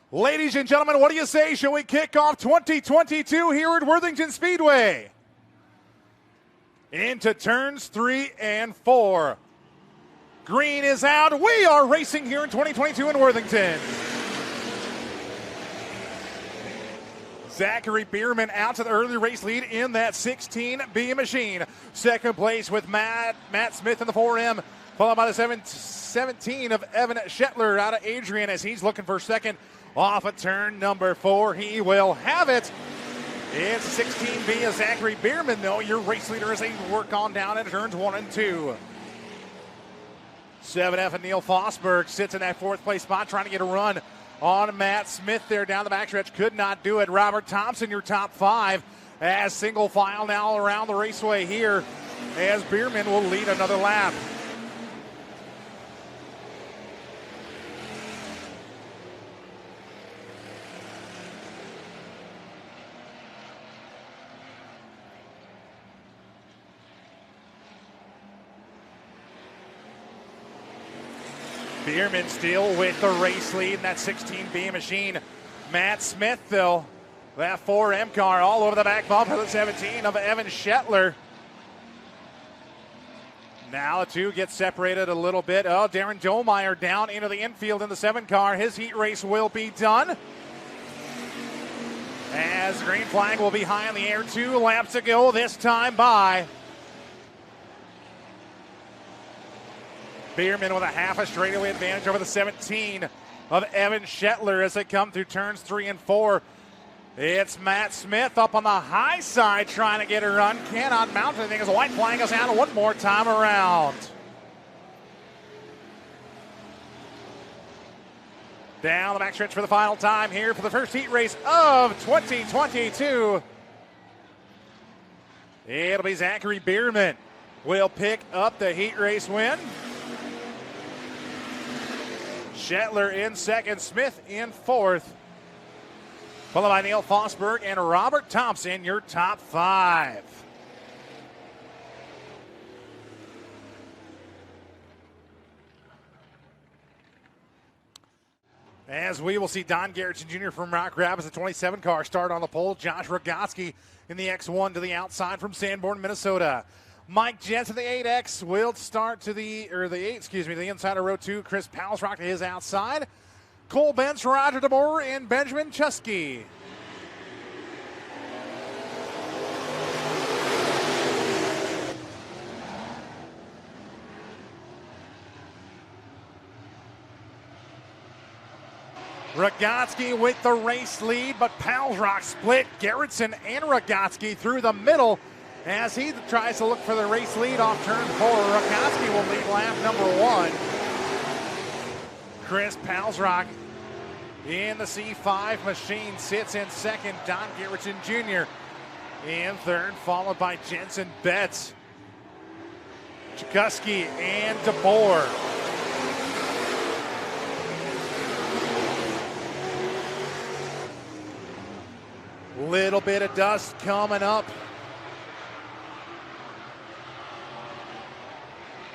Ladies and gentlemen, what do you say? Shall we kick off 2022 here at Worthington Speedway? Into turns 3 and 4. Green is out. We are racing here in 2022 in Worthington. Zachary Bierman out to the early race lead in that 16B machine. Second place with Matt Smith in the 4M, followed by the 17 of Evan Shetler out of Adrian as he's looking for second. Off of turn number 4, he will have it. It's 16B of Zachary Bierman, though. Your race leader as they work on down into turns 1 and 2. 7F and Neil Fosberg sits in that 4th place spot trying to get a run on Matt Smith there down the backstretch. Could not do it. Robert Thompson, your top 5, as single file now around the raceway here as Bierman will lead another lap. Bierman still with the race lead in that 16B machine. Matt Smith, though, that 4M car all over the back bumper, the 17 of Evan Shetler. Now the two get separated a little bit. Oh, Darren Domeyer down into the infield in the 7 car. His heat race will be done. As the green flag will be high in the air. 2 laps to go this time by. Bierman with a half a straightaway advantage over the 17 of Evan Shetler as they come through turns 3 and 4. It's Matt Smith up on the high side trying to get a run. Cannot mount anything as a white flag goes out one more time around. Down the backstretch for the final time here for the first heat race of 2022. It'll be Zachary Bierman will pick up the heat race win. Shetler in second, Smith in 4th, followed by Neil Fosberg and Robert Thompson, your top 5. As we will see Don Garrettson Jr. from Rock Rapids, the 27 car, start on the pole. Josh Rogotsky in the X1 to the outside from Sanborn, Minnesota. Mike Jensen, the 8X, will start to the inside of row 2. Chris Palsrock to his outside. Cole Benz, Roger DeBoer, and Benjamin Chusky. Rogotsky with the race lead, but Palsrock split Garrettson and Rogotsky through the middle. As he tries to look for the race lead off turn 4, Rogotsky will lead lap number 1. Chris Palsrock in the C5 machine sits in second. Don Garrettson Jr. in third, followed by Jensen Betts, Chikuski, and DeBoer. Little bit of dust coming up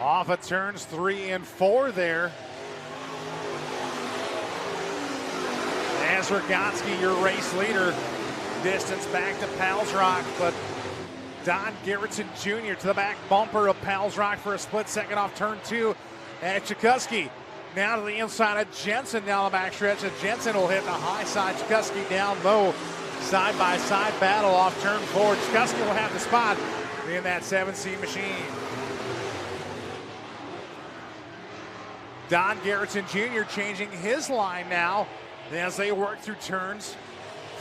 off of turns 3 and 4 there. As Rogotsky, your race leader, distance back to Palsrock, but Don Garrettson Jr. to the back bumper of Palsrock for a split second off turn 2. And Chikuski now to the inside of Jensen down the backstretch. And Jensen will hit the high side. Chikuski down low. Side-by-side battle off turn 4. Chikuski will have the spot in that 7C machine. Don Garrettson Jr. changing his line now as they work through turns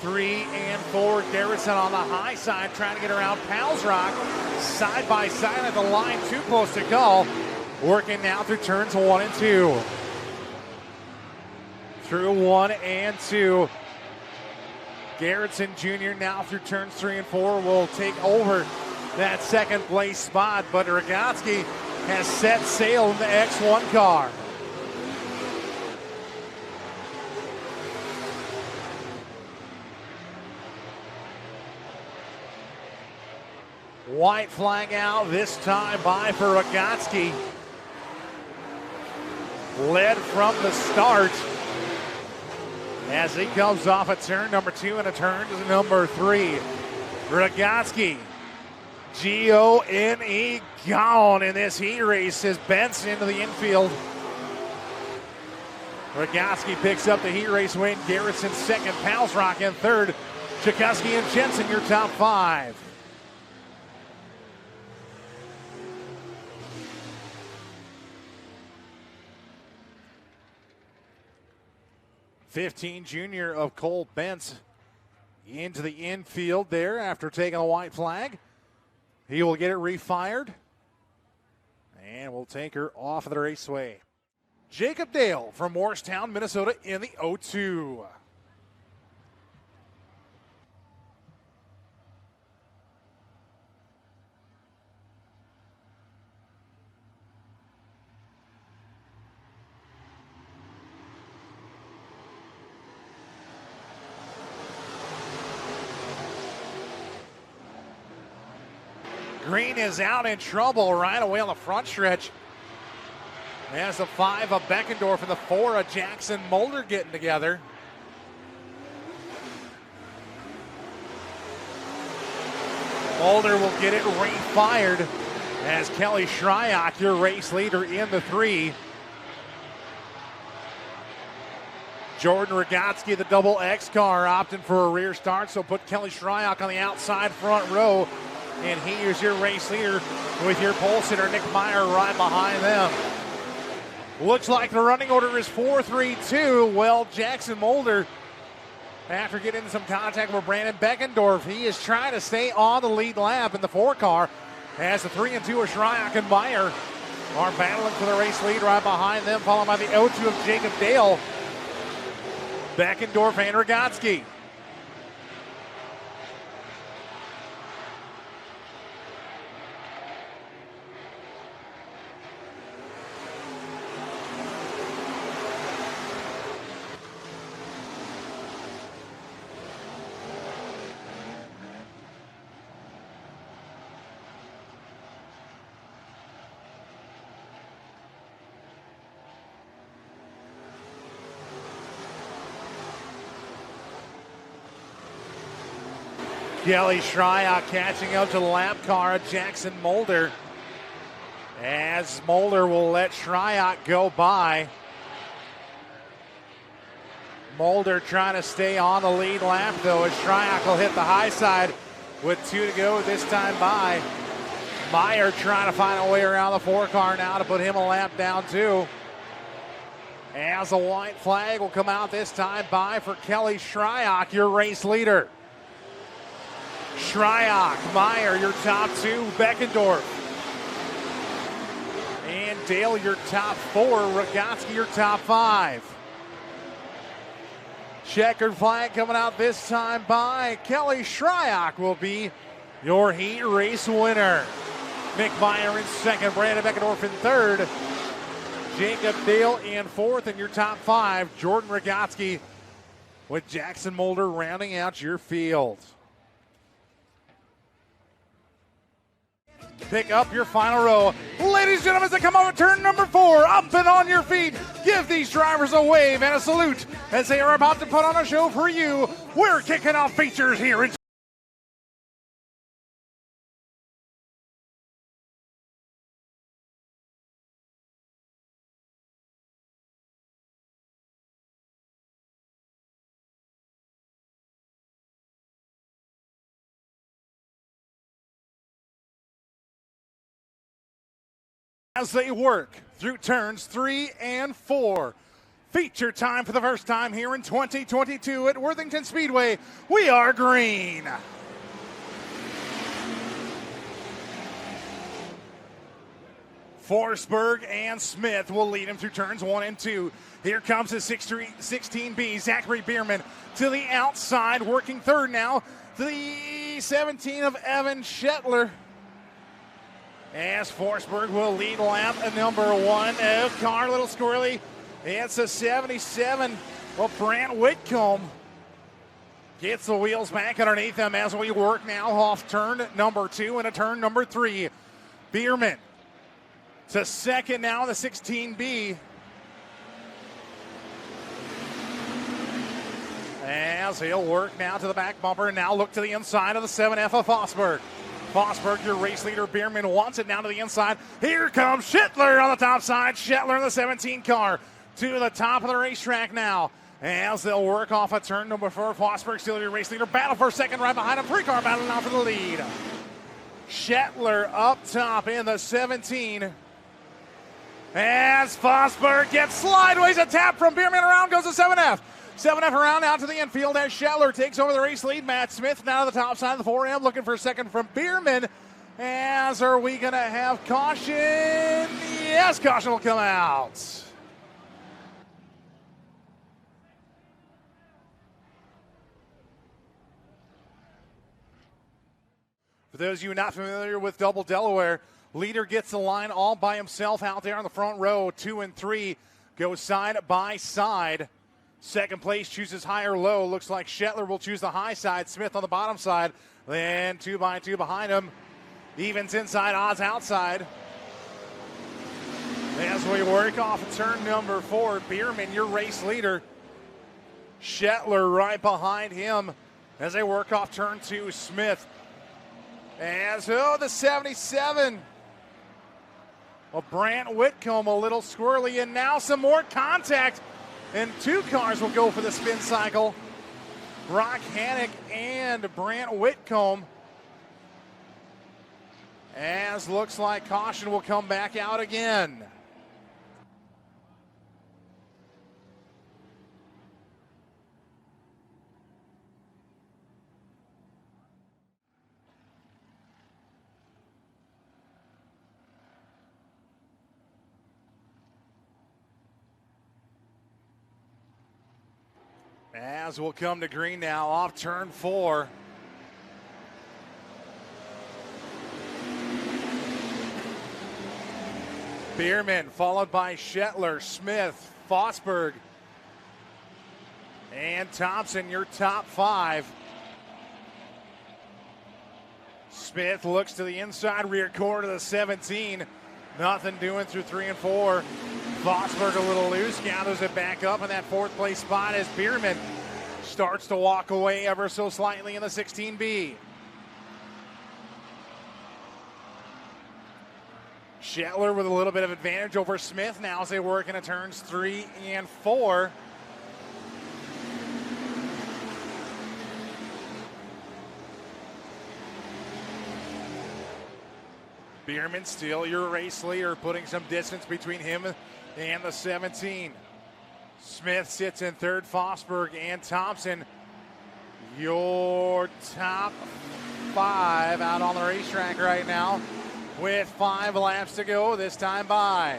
3 and 4. Garrettson on the high side trying to get around Palsrock. Side-by-side at the line, too close to go. Working now through turns 1 and 2. Through 1 and 2. Garrettson Jr. now through turns 3 and 4 will take over that second place spot, but Rogotsky has set sail in the X1 car. White flag out this time by for Rogotsky. Led from the start. as he comes off a turn number 2 and a turn number 3. Rogatski, G-O-N-E, gone in this heat race as Benson into the infield. Rogatski picks up the heat race win. Garrison second, Palsrock in third. Chikuski and Jensen your top 5. '15 junior of Cole Bentz into the infield there after taking a white flag. He will get it refired, and we'll take her off of the raceway. Jacob Dale from Morristown, Minnesota in the 0-2. Green is out in trouble right away on the front stretch. As the 5 of Beckendorf and the 4 of Jackson Mulder getting together. Mulder will get it refired as Kelly Shryock, your race leader, in the 3. Jordan Rogatski, the double X car, opting for a rear start, so put Kelly Shryock on the outside front row. And he is your race leader with your pole sitter, Nick Meyer, right behind them. Looks like the running order is 4-3-2. Well, Jackson Mulder, after getting into some contact with Brandon Beckendorf, he is trying to stay on the lead lap in the 4 car. As the 3 and 2 of Shryock and Meyer are battling for the race lead right behind them, followed by the 0-2 of Jacob Dale, Beckendorf, and Rogatski. Kelly Shryock catching up to the lap car of Jackson Mulder. As Mulder will let Shryock go by. Mulder trying to stay on the lead lap though, as Shryock will hit the high side with 2 to go this time by. Meyer trying to find a way around the 4 car now to put him a lap down too. As a white flag will come out this time by for Kelly Shryock, your race leader. Shryock, Meyer, your top 2, Beckendorf. And Dale, your top 4, Rogatski, your top 5. Checkered flag coming out this time by Kelly Shryock will be your heat race winner. Nick Meyer in second, Brandon Beckendorf in third, Jacob Dale in 4th, and your top 5, Jordan Rogatski, with Jackson Mulder rounding out your field. Pick up your final row. Ladies and gentlemen, as they come over turn number 4, up and on your feet. Give these drivers a wave and a salute as they are about to put on a show for you. We're kicking off features here in as they work through turns 3 and 4. Feature time for the first time here in 2022 at Worthington Speedway. We are green. Forsberg and Smith will lead him through turns 1 and 2. Here comes the 16B, Zachary Bierman to the outside, working third now. The 17 of Evan Shetler. As Forsberg will lead lap number 1 of car, little squirrely. It's a 77. Well, Brant Whitcomb gets the wheels back underneath them as we work now off turn number 2 and a turn number 3. Bierman to second now in the 16B. as he'll work now to the back bumper and now look to the inside of the 7F of Fosberg. Fosberg, your race leader. Bierman wants it down to the inside. Here comes Schittler on the top side. Schittler in the 17 car to the top of the racetrack now as they'll work off a turn number 4. Fosberg still your race leader. Battle for second right behind him. 3-car battle now for the lead. Schittler up top in the 17. As Fosberg gets sideways, a tap from Bierman, around goes the 7F. 7F around out to the infield as Schittler takes over the race lead. Matt Smith now to the top side of the 4M looking for a second from Bierman. As are we going to have caution? Yes, caution will come out. For those of you not familiar with Double Delaware, leader gets the line all by himself out there on the front row. 2 and 3 go side by side. Second place chooses high or low. Looks like Schittler will choose the high side. Smith on the bottom side. Then 2 by 2 behind him. Evens inside, odds outside. As we work off of turn number 4, Bierman, your race leader. Schittler right behind him as they work off turn 2. Smith. As the 77. Well, Brant Whitcomb a little squirrely, and now some more contact. And 2 cars will go for the spin cycle. Brock Hannock and Brant Whitcomb. As looks like caution will come back out again. As we'll come to green now off turn 4. Bierman followed by Schittler, Smith, Fosberg, and Thompson, your top 5. Smith looks to the inside rear quarter of the 17. Nothing doing through 3 and 4. Fosberg a little loose, gathers it back up in that 4th place spot as Bierman starts to walk away ever so slightly in the 16B. Schittler with a little bit of advantage over Smith now as they work into turns 3 and 4. Bierman still your race leader, putting some distance between him and the 17. Smith sits in 3rd, Fosberg and Thompson. Your top 5 out on the racetrack right now with 5 laps to go this time by.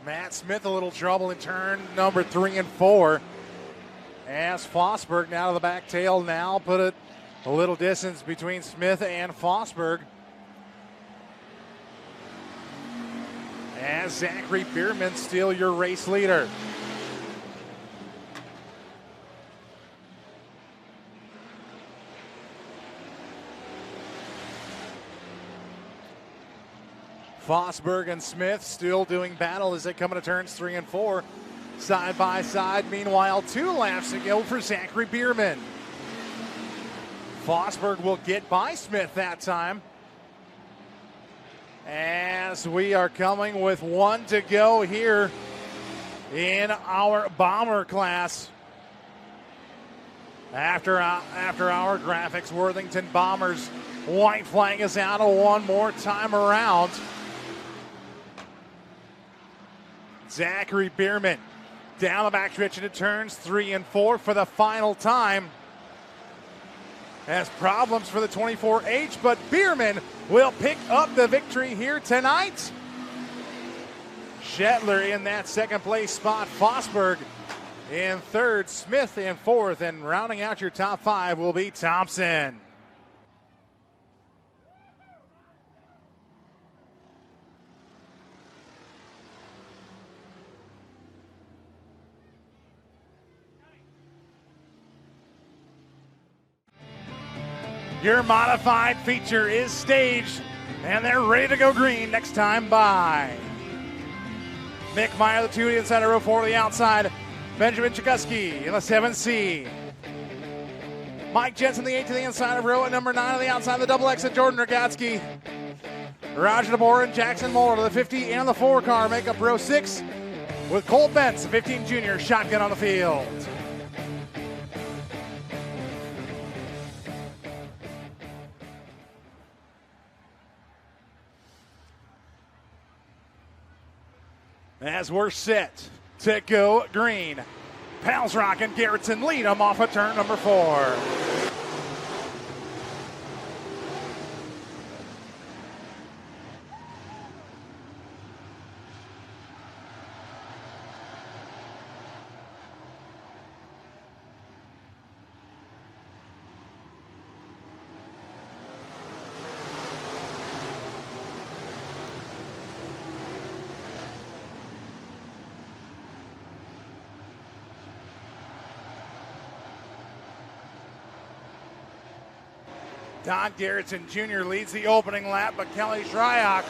Matt Smith a little trouble in turn number 3 and 4. As Fosberg now to the back tail now put it a little distance between Smith and Fosberg. As Zachary Bierman still your race leader. Fosberg and Smith still doing battle as they come into turns 3 and 4. Side by side. Meanwhile, 2 laps to go for Zachary Bierman. Fosberg will get by Smith that time. As we are coming with 1 to go here in our bomber class. After our graphics, Worthington Bombers white flag is out one more time around. Zachary Bierman down the backstretch into turns 3 and 4 for the final time. Has problems for the 24H, but Bierman will pick up the victory here tonight. Schittler in that 2nd place spot. Fosberg in 3rd, Smith in 4th, and rounding out your top 5 will be Thompson. Your modified feature is staged, and they're ready to go green next time by. Mick Meyer, the 2 to the inside of row 4 to the outside. Benjamin Chikuski in the 7C. Mike Jensen, the 8 to the inside of row at number 9 on the outside of the double exit. Jordan Rogatsky. Roger DeBoer and Jackson Moeller to the 50 and the 4 car make up row 6 with Cole Bentz, the 15 junior, shotgun on the field. As we're set to go green, Pals Rock and Garrettson lead them off of turn number 4. Don Garrettson Jr. leads the opening lap, but Kelly Shryock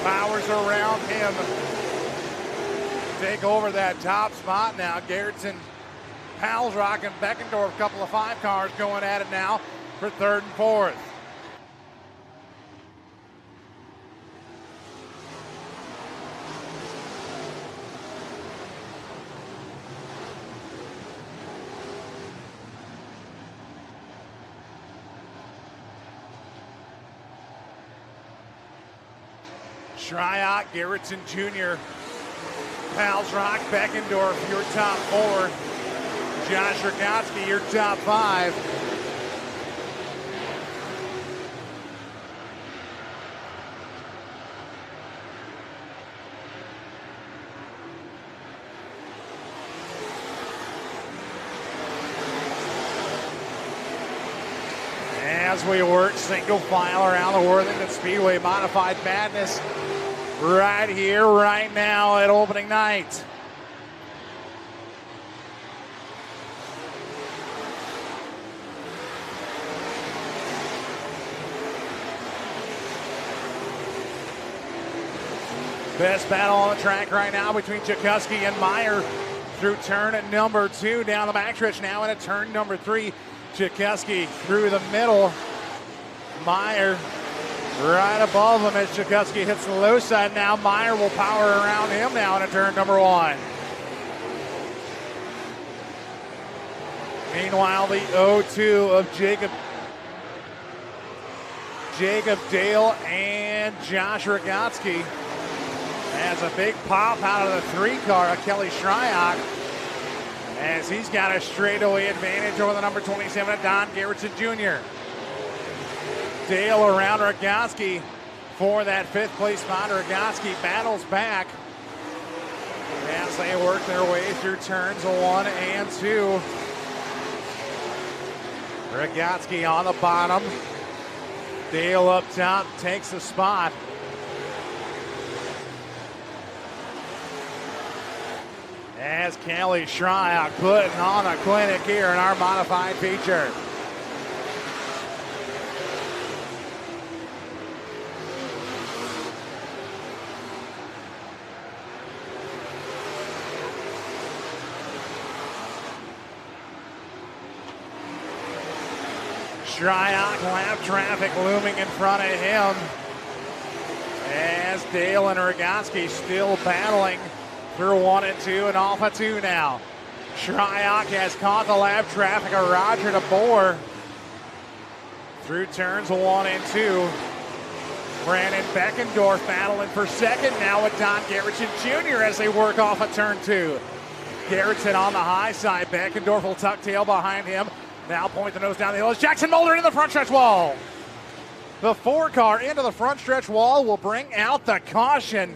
powers around him. Take over that top spot now. Garrettson, Pals Rock, and Beckendorf, a couple of 5 cars going at it now for 3rd and 4th. Shryock, Garrettson Jr., Pals Rock, Beckendorf, your top 4. Josh Rogatsky, your top 5. As we work single file around the Worthington Speedway Modified Madness right here, right now at opening night. Best battle on the track right now between Chikuski and Meyer through turn at number 2 down the backstretch now into turn number 3. Chikuski through the middle. Meyer right above him as Chikuski hits the low side. Now Meyer will power around him now into turn number 1. Meanwhile, the 0-2 of Jacob Dale and Josh Rogatsky has a big pop out of the 3 car of Kelly Shryock as he's got a straightaway advantage over the number 27 of Don Garrettson Jr. Dale around Rogatsky for that 5th place spot. Rogatsky battles back as they work their way through turns 1 and 2. Rogatsky on the bottom. Dale up top takes the spot. As Kelly Shryock putting on a clinic here in our modified feature. Shryock lap traffic looming in front of him as Dale and Rogatsky still battling through 1 and 2 and off of 2 now. Shryock has caught the lap traffic of Roger DeBoer through turns 1 and 2. Brandon Beckendorf battling for 2nd now with Don Garrettson Jr. as they work off of turn 2. Garrettson on the high side. Beckendorf will tuck tail behind him. Now point the nose down the hill as Jackson Moeller into the front stretch wall. The 4 car into the front stretch wall will bring out the caution.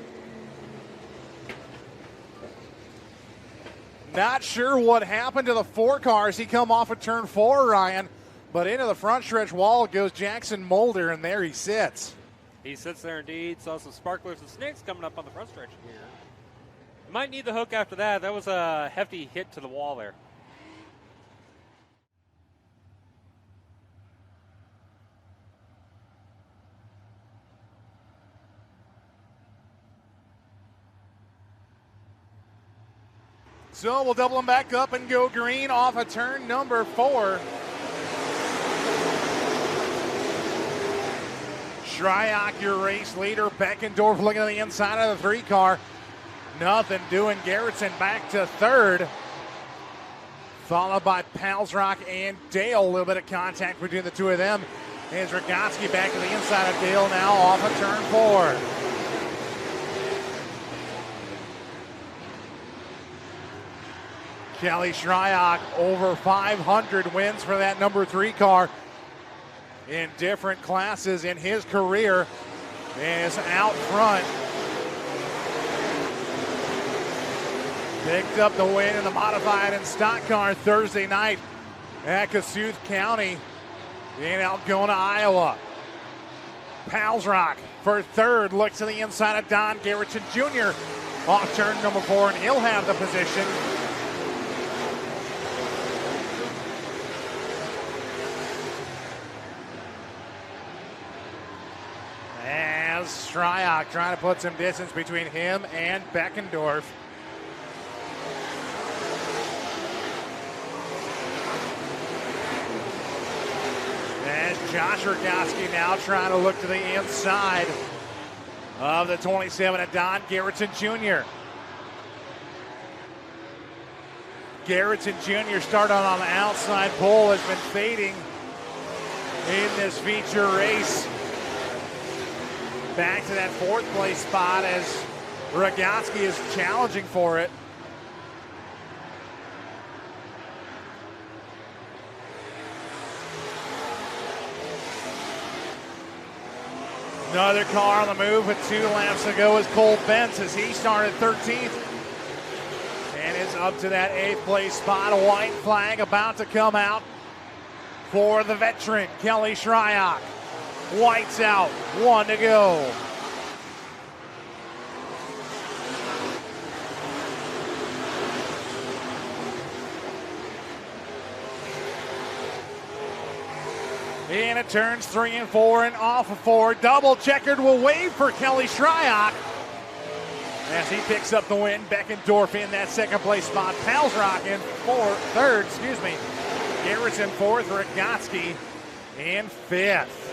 Not sure what happened to the 4 car as he come off of turn 4, Ryan, but into the front stretch wall goes Jackson Moeller, and there he sits. He sits there indeed. Saw some sparklers and snakes coming up on the front stretch here. Might need the hook after that. That was a hefty hit to the wall there. So we'll double them back up and go green off of turn number 4. Shryock, your race leader. Beckendorf looking at the inside of the 3 car. Nothing doing. Garrettson back to 3rd. Followed by Palsrock and Dale. A little bit of contact between the two of them. And Dragotsky back to the inside of Dale now off of turn 4. Kelly Shryock over 500 wins for that number 3 car in different classes in his career, is out front. Picked up the win in the modified and stock car Thursday night at Kossuth County in Algona, Iowa. Palsrock for 3rd, looks to the inside of Don Garrettson Jr. off turn number 4, and he'll have the position. As Shryock trying to put some distance between him and Beckendorf. And Josh Rogoski now trying to look to the inside of the 27 of Don Garrettson Jr. Garrettson Jr. started on the outside pole, has been fading in this feature race. Back to that 4th place spot as Rogoski is challenging for it. Another car on the move with 2 laps to go is Cole Bentz as he started 13th and is up to that 8th place spot. A white flag about to come out for the veteran Kelly Shryock. White's out, 1 to go. In it turns 3 and 4 and off of 4. Double checkered will wave for Kelly Shryock as he picks up the win. Beckendorf in that 2nd place spot. Palsrock in 3rd, Garrettson 4th, Rogotsky in 5th.